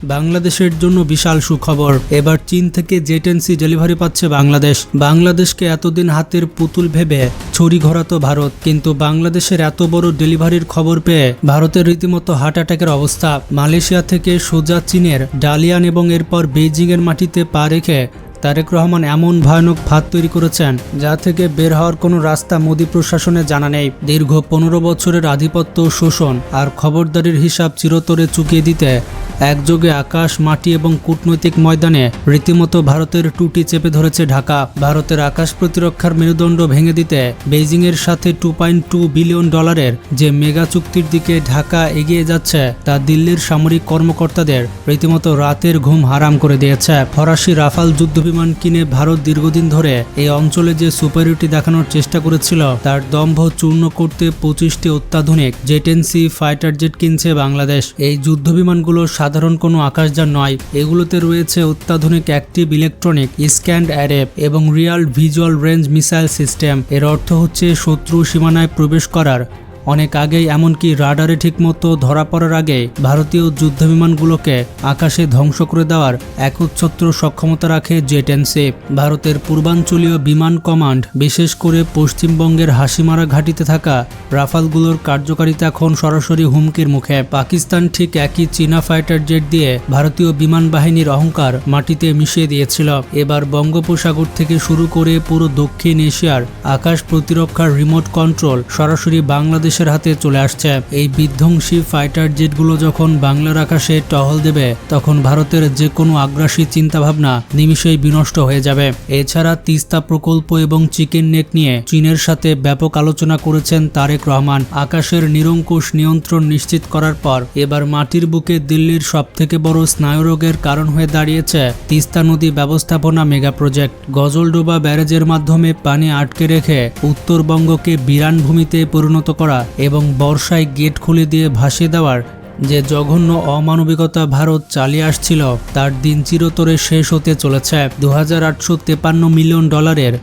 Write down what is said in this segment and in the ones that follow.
বাংলাদেশের জন্য বিশাল সুখবর। এবার চীন থেকে জেট-এনসি ডেলিভারি পাচ্ছে বাংলাদেশ। বাংলাদেশকে এতদিন হাতের পুতুল ভেবে ছড়ি ঘোরাতো ভারত, কিন্তু বাংলাদেশের এত বড় ডেলিভারির খবর পেয়ে ভারতের রীতিমতো হার্ট অ্যাটাকের অবস্থা। মালয়েশিয়া থেকে সোজা চীনের ডালিয়ান এবং এরপর বেইজিংয়ের মাটিতে পা রেখে তারেক রহমান এমন ভয়ানক ফাঁদ তৈরি করেছেন যা থেকে বের হওয়ার কোনো রাস্তা মোদী প্রশাসনে জানা নেই। দীর্ঘ 15 বছরের আধিপত্য, শোষণ আর খবরদারির হিসাব চিরতরে চুকিয়ে দিতে একযোগে আকাশ, মাটি এবং কূটনৈতিক ময়দানে রীতিমতো ভারতের টুটি চেপে ধরেছে ঢাকা। ভারতের আকাশ প্রতিরক্ষার মেরুদণ্ড ভেঙে দিতে বেইজিংয়ের সাথে $2.2 বিলিয়ন যে মেগা চুক্তির দিকে ঢাকা এগিয়ে যাচ্ছে তা দিল্লির সামরিক কর্মকর্তাদের রীতিমতো রাতের ঘুম হারাম করে দিয়েছে। ফরাসি রাফাল যুদ্ধবিমান কিনে ভারত দীর্ঘদিন ধরে এই অঞ্চলে যে সুপারিয়রিটি দেখানোর চেষ্টা করেছিল তার দম্ভ চূর্ণ করতে 25টি অত্যাধুনিক জেট-এনসি ফাইটার জেট কিনছে বাংলাদেশ। এই যুদ্ধবিমানগুলো সাধারণ কোনো আকাশযান নয়, এগুলোতে রয়েছে অত্যাধুনিক অ্যাক্টিভ ইলেকট্রনিক স্ক্যান্ড অ্যারে এবং Real visual range missile system. এর অর্থ হচ্ছে শত্রু সীমানায় প্রবেশ করার অনেক আগেই, এমনকি রাডারে ঠিকমতো ধরা পড়ার আগেই ভারতীয় যুদ্ধবিমানগুলোকে আকাশে ধ্বংস করে দেওয়ার একচ্ছত্র সক্ষমতা রাখে জেট-এনসি। ভারতের পূর্বাঞ্চলীয় বিমান কমান্ড, বিশেষ করে পশ্চিমবঙ্গের হাসিমারা ঘাঁটিতে থাকা রাফালগুলোর কার্যকারিতা এখন সরাসরি হুমকির মুখে। পাকিস্তান ঠিক একই চীনা ফাইটার জেট দিয়ে ভারতীয় বিমান বাহিনীর অহংকার মাটিতে মিশিয়ে দিয়েছিল। এবার বঙ্গোপসাগর থেকে শুরু করে পুরো দক্ষিণ এশিয়ার আকাশ প্রতিরক্ষার রিমোট কন্ট্রোল সরাসরি বাংলাদেশের হাতে চলে আসছে। এই বিধ্বংসী ফাইটার জেটগুলো যখন বাংলার আকাশে টহল দেবে তখন ভারতের যে কোনো আগ্রাসী চিন্তাভাবনা নিমিষেই বিনষ্ট হয়ে যাবে। এছাড়া তিস্তা প্রকল্প এবং চিকেন নেক নিয়ে চীনের সাথে ব্যাপক আলোচনা করেছেন তারেক রহমান। আকাশের নিরঙ্কুশ নিয়ন্ত্রণ নিশ্চিত করার পর এবার মাটির বুকে দিল্লির সবথেকে বড় স্নায়ুরোগের কারণ হয়ে দাঁড়িয়েছে তিস্তা নদী ব্যবস্থাপনা মেগা প্রজেক্ট। গজলডোবা ব্যারেজের মাধ্যমে পানি আটকে রেখে উত্তরবঙ্গকে বিরান ভূমিতে পরিণত করা এবং বর্ষায় গেট খুলে দিয়ে ভাসিয়ে দেওয়ার যে জঘন্য অমানবিকতা ভারত চালিয়ে আসছিল তার দিন চিরতরে শেষ হতে চলেছে। $2,853 মিলিয়ন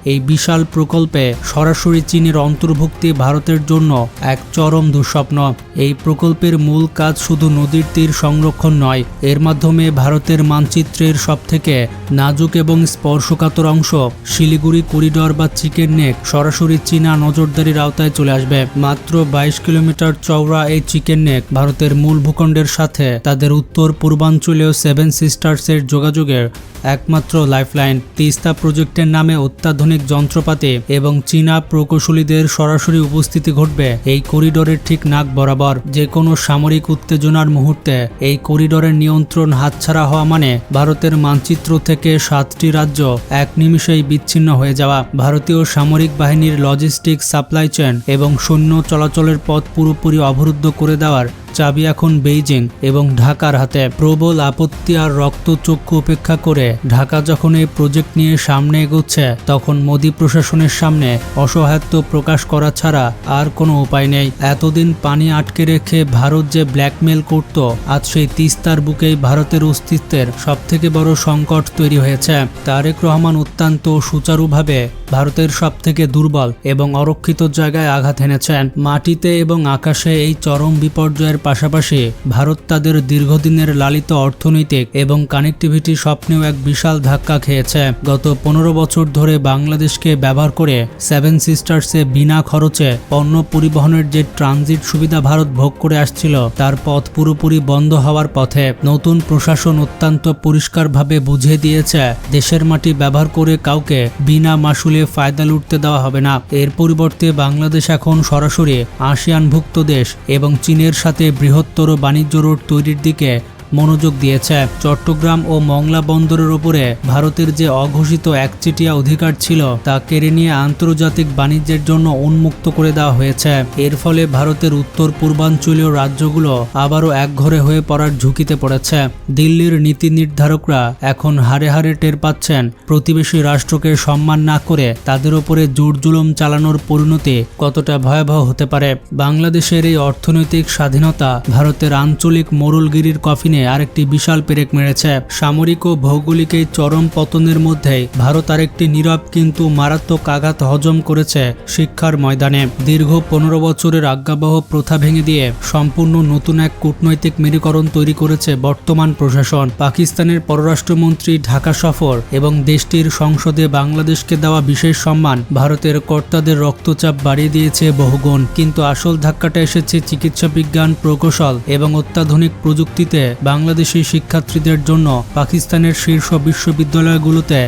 এই বিশাল প্রকল্পে সরাসরি চীনের অন্তর্ভুক্তি ভারতের জন্য এক চরম দুঃস্বপ্ন। এই প্রকল্পের মূল কাজ শুধু নদীর তীর সংরক্ষণ নয়, এর মাধ্যমে ভারতের মানচিত্রের সবথেকে নাজুক এবং স্পর্শকাতর অংশ শিলিগুড়ি করিডর বা চিকেন নেক সরাসরি চীনা নজরদারির আওতায় চলে আসবে। মাত্র 22 কিলোমিটার চওড়া এই চিকেন নেক ভারতের মূল ভূখণ্ডের সাথে তাদের উত্তর পূর্বাঞ্চলীয় 7 সিস্টার্সের যোগাযোগের একমাত্র লাইফলাইন। তিস্তা প্রজেক্টের নামে অত্যাধুনিক যন্ত্রপাতি এবং চীনা প্রকৌশলীদের সরাসরি উপস্থিতি ঘটবে এই করিডোরের ঠিক নাক বরাবর। যে কোনো সামরিক উত্তেজনার মুহূর্তে এই করিডোরের নিয়ন্ত্রণ হাতছাড়া হওয়া মানে ভারতের মানচিত্র থেকে 7টি রাজ্য এক নিমিষেই বিচ্ছিন্ন হয়ে যাওয়া। ভারতীয় সামরিক বাহিনীর লজিস্টিক, সাপ্লাই চেন এবং সৈন্য চলাচলের পথ পুরোপুরি অবরুদ্ধ করে দেওয়ার চাবি এখন বেইজিং এবং ঢাকার হাতে। প্রবল আপত্তি আর রক্তচক্ষু উপেক্ষা করে ঢাকা যখন এই প্রজেক্ট নিয়ে সামনে এগোচ্ছে তখন মোদী প্রশাসনের সামনে অসহায়ত্ব প্রকাশ করা ছাড়া আর কোনো উপায় নেই। এতদিন পানি আটকে রেখে ভারত যে ব্ল্যাকমেল করত, আজ সেই তিস্তার বুকেই ভারতের অস্তিত্বের সবথেকে বড় সংকট তৈরি হয়েছে। তারেক রহমান অত্যন্ত সুচারুভাবে ভারতের সবথেকে দুর্বল এবং অরক্ষিত জায়গায় আঘাত এনেছেন। মাটিতে এবং আকাশে এই চরম বিপর্যয়ের পাশাপাশি ভারত তাদের দীর্ঘদিনের লালিত অর্থনৈতিক এবং কানেক্টিভিটি স্বপ্নেও এক বিশাল ধাক্কা খেয়েছে। গত 15 বছর ধরে বাংলাদেশকে ব্যবহার করে 7 সিস্টার্সে বিনা খরচে পণ্য পরিবহনের যে ট্রানজিট সুবিধা ভারত ভোগ করে আসছিল তার পথ পুরোপুরি বন্ধ হওয়ার পথে। নতুন প্রশাসন অত্যন্ত পরিষ্কারভাবে বুঝিয়ে দিয়েছে দেশের মাটি ব্যবহার করে কাউকে বিনা মাসুলে ফায়দা লুটতে দেওয়া হবে না। এর পরিবর্তে বাংলাদেশ এখন সরাসরি আসিয়ানভুক্ত দেশ এবং চীনের সাথে বৃহত্তর বাণিজ্য রোড তৈরির দিকে মনোযোগ দিয়েছে। চট্টগ্রাম ও মংলা বন্দরের উপরে ভারতের যে অঘোষিত একচেটিয়া অধিকার ছিল তা কেড়ে নিয়ে আন্তর্জাতিক বাণিজ্যের জন্য উন্মুক্ত করে দেওয়া হয়েছে। এর ফলে ভারতের উত্তর পূর্বাঞ্চলীয় রাজ্যগুলো আবারও একঘরে হয়ে পড়ার ঝুঁকিতে পড়েছে। দিল্লির নীতি নির্ধারকরা এখন হাড়ে হাড়ে টের পাচ্ছেন প্রতিবেশী রাষ্ট্রকে সম্মান না করে তাদের উপরে জোর-জুলুম চালানোর পরিণতি কতটা ভয়াবহ হতে পারে। বাংলাদেশের এই অর্থনৈতিক স্বাধীনতা ভারতের আঞ্চলিক মোড়লগিরির কফিনে দিনে আরেকটি বিশাল পেরেক মেরেছে। সামরিক ও ভৌগোলিক এই চরম পতনের মধ্যেই ভারত আরেকটি নীরব কিন্তু মারাত্মক আঘাত হজম করেছে শিক্ষার ময়দানে। দীর্ঘ 15 বছরের আজ্ঞাবহ প্রথা ভেঙে দিয়ে সম্পূর্ণ নতুন এক কূটনৈতিক মেরুকরণ তৈরি করেছে বর্তমান প্রশাসন। পাকিস্তানের পররাষ্ট্রমন্ত্রী ঢাকা সফর এবং দেশটির সংসদে বাংলাদেশকে দেওয়া বিশেষ সম্মান ভারতের কর্তাদের রক্তচাপ বাড়িয়ে দিয়েছে বহুগুণ। কিন্তু আসল ধাক্কাটা এসেছে চিকিৎসা বিজ্ঞান, প্রকৌশল এবং অত্যাধুনিক প্রযুক্তিতে বাংলাদেশি শিক্ষার্থীদের জন্য পাকিস্তানের শীর্ষ বিশ্ববিদ্যালয়গুলোতে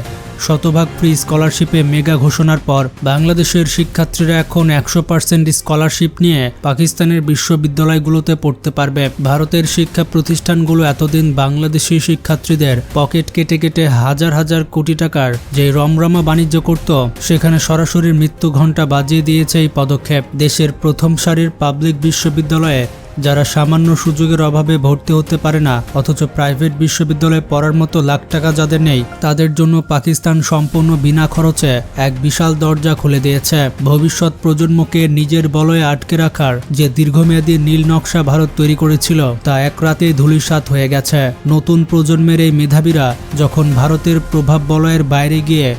শতভাগ ফ্রি স্কলারশিপে মেগা ঘোষণার পর বাংলাদেশের শিক্ষার্থীরা এখন 100% স্কলারশিপ নিয়ে পাকিস্তানের বিশ্ববিদ্যালয়গুলোতে পড়তে পারবে। ভারতের শিক্ষা প্রতিষ্ঠানগুলো এতদিন বাংলাদেশি শিক্ষার্থীদের পকেট কেটে কেটে হাজার হাজার কোটি টাকার যে রমরমা বাণিজ্য করত, সেখানে সরাসরি মৃত্যু ঘণ্টা বাজিয়ে দিয়েছে এই পদক্ষেপ। দেশের প্রথম সারির পাবলিক বিশ্ববিদ্যালয়ে যারা সামান্য সুযোগের অভাবে ভর্তি হতে পারে না, অথচ প্রাইভেট বিশ্ববিদ্যালয়ে পড়ার মতো লাখ টাকা যাদের নেই, তাদের জন্য পাকিস্তান সম্পূর্ণ বিনা খরচে এক বিশাল দরজা খুলে দিয়েছে। ভবিষ্যৎ প্রজন্মকে নিজের বলয়ে আটকে রাখার যে দীর্ঘমেয়াদী নীল নকশা ভারত তৈরি করেছিল, তা এক রাতেই ধূলিসাৎ হয়ে গেছে। নতুন প্রজন্মের এই মেধাবীরা যখন ভারতের প্রভাব বলয়ের বাইরে গিয়ে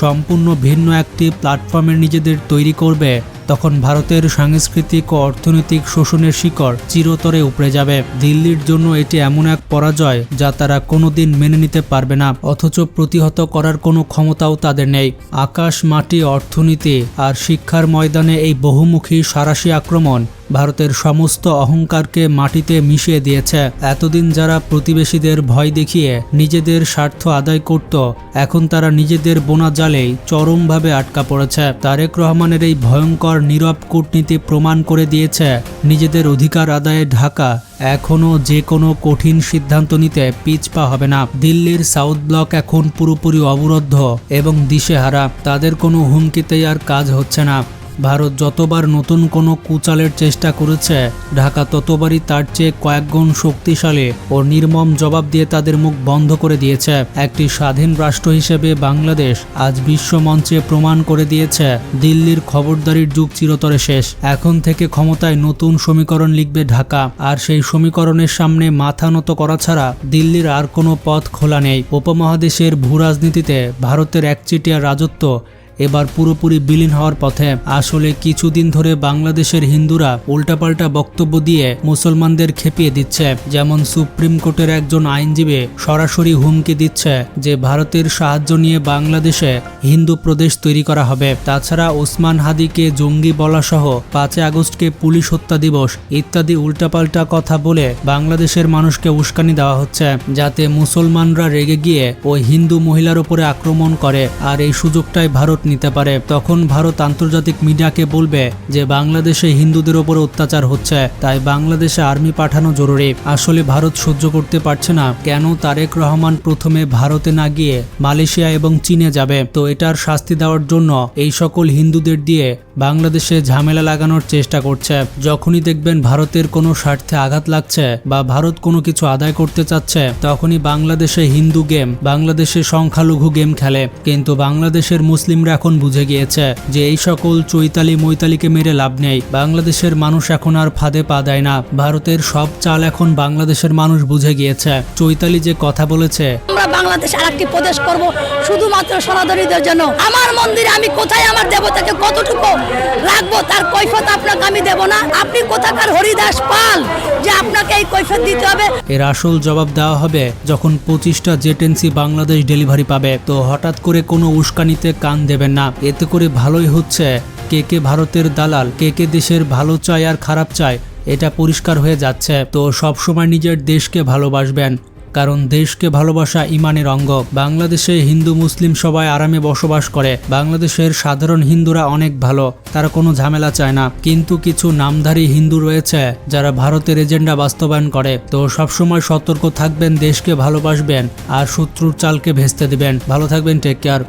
সম্পূর্ণ ভিন্ন একটি প্ল্যাটফর্মে নিজেদের তৈরি করবে, তখন ভারতের সাংস্কৃতিক ও অর্থনৈতিক শোষণের শিকড় চিরতরে উপড়ে যাবে। দিল্লির জন্য এটি এমন এক পরাজয় যা তারা কোনোদিন মেনে নিতে পারবে না, অথচ প্রতিহত করার কোনো ক্ষমতাও তাদের নেই। আকাশ, মাটি, অর্থনীতি আর শিক্ষার ময়দানে এই বহুমুখী সাঁড়াশি আক্রমণ ভারতের সমস্ত অহংকারকে মাটিতে মিশিয়ে দিয়েছে। এতদিন যারা প্রতিবেশীদের ভয় দেখিয়ে নিজেদের স্বার্থ আদায় করত, এখন তারা নিজেদের বোনা জালেই চরমভাবে আটকা পড়েছে। তারেক রহমানের এই ভয়ঙ্কর নীরব কূটনীতি প্রমাণ করে দিয়েছে নিজেদের অধিকার আদায়ে ঢাকা এখনও যে কোনো কঠিন সিদ্ধান্ত নিতে পিছপা হবে না। দিল্লির সাউথ ব্লক এখন পুরোপুরি অবরুদ্ধ এবং দিশেহারা। তাদের কোনো হুমকিতেই আর কাজ হচ্ছে না। ভারত যতবার নতুন কোনো কুচালের চেষ্টা করেছে, ঢাকা ততবারই তার চেয়ে কয়েকগুণ শক্তিশালী ও নির্মম জবাব দিয়ে তাদের মুখ বন্ধ করে দিয়েছে। একটি স্বাধীন রাষ্ট্র হিসেবে বাংলাদেশ আজ বিশ্বমঞ্চে প্রমাণ করে দিয়েছে দিল্লির খবরদারির যুগ চিরতরে শেষ। এখন থেকে ক্ষমতায় নতুন সমীকরণ লিখবে ঢাকা, আর সেই সমীকরণের সামনে মাথা নত করা ছাড়া দিল্লির আর কোনো পথ খোলা নেই। উপমহাদেশের ভূরাজনীতিতে ভারতের একচেটিয়া রাজত্ব এবার পুরোপুরি বিলীন হওয়ার পথে। আসলে কিছুদিন ধরে বাংলাদেশের হিন্দুরা উল্টাপাল্টা বক্তব্য দিয়ে মুসলমানদের খেপিয়ে দিচ্ছে। যেমন সুপ্রিম কোর্টের একজন আইনজীবী সরাসরি হুমকি দিচ্ছে যে ভারতের সাহায্য নিয়ে বাংলাদেশে হিন্দু প্রদেশ তৈরি করা হবে। তাছাড়া ওসমান হাদিকে জঙ্গি বলা সহ 5 আগস্টকে পুলিশ হত্যা দিবস ইত্যাদি উল্টাপাল্টা কথা বলে বাংলাদেশের মানুষকে উস্কানি দেওয়া হচ্ছে, যাতে মুসলমানরা রেগে গিয়ে ওই হিন্দু মহিলার উপরে আক্রমণ করে আর এই সুযোগটাই ভারত নিতে পারে। তখন ভারত আন্তর্জাতিক মিডিয়াকে বলবে যে বাংলাদেশে হিন্দুদের উপর অত্যাচার হচ্ছে, তাই বাংলাদেশে আর্মি পাঠানো জরুরি। আসলে ভারত সহ্য করতে পারছে না কেন তারেক রহমান প্রথমে ভারতে না গিয়ে মালয়েশিয়া এবং চীনে যাবে। তো এটার শাস্তি দেওয়ার জন্য এই সকল হিন্দুদের দিয়ে বাংলাদেশে ঝামেলা লাগানোর চেষ্টা করছে। যখনই দেখবেন ভারতের কোনো স্বার্থে আঘাত লাগছে বা ভারত কোনো কিছু আদায় করতে চাচ্ছে, তখনই বাংলাদেশে হিন্দু গেম, বাংলাদেশে সংখ্যালঘু গেম খেলে। কিন্তু বাংলাদেশের মুসলিমরা এখন বুঝে গিয়েছে যে এই সকল চৈতালি মৈতালিকে মেরে লাভ নেই। বাংলাদেশের মানুষ এখন আর ফাঁদে পা দেয় না। ভারতের সব চাল এখন বাংলাদেশের মানুষ বুঝে গিয়েছে। চৈতালি যে কথা বলেছে, আমরা বাংলাদেশ আরেকটি প্রদেশ করব শুধুমাত্র সনাতনীদের জন্য। আমার মন্দিরে আমি কোথায় আমার দেবতাকে কতটুকু রাখবো তার কৈফিয়ত আপনাকে আমি দেব না। আপনি কোথাকার হরিদাস পাল যে আপনাকে এই কৈফিয়ত দিতে হবে? এর আসল জবাব দেওয়া হবে যখন 25টা জেটেন্সি বাংলাদেশ ডেলিভারি পাবে। তো হঠাৎ করে কোনো উস্কানিতে কান দেবেন না। এতে করে ভালোই হচ্ছে, কে কে ভারতের দালাল, কে কে দেশের ভালো চায় আর খারাপ চায়, এটা পরিষ্কার হয়ে যাচ্ছে। তো সবসময় নিজের দেশকে ভালোবাসবেন, কারণ দেশকে ভালোবাসা ইমানের অঙ্গ। বাংলাদেশে হিন্দু মুসলিম সবাই আরামে বসবাস করে। বাংলাদেশের সাধারণ হিন্দুরা অনেক ভালো, তারা কোনো ঝামেলা চায় না। কিন্তু কিছু নামধারী হিন্দু রয়েছে যারা ভারতের এজেন্ডা বাস্তবায়ন করে। তো সবসময় সতর্ক থাকবেন, দেশকে ভালোবাসবেন আর শত্রুর চালকে ভেস্তে দিবেন। ভালো থাকবেন, টেক কেয়ার।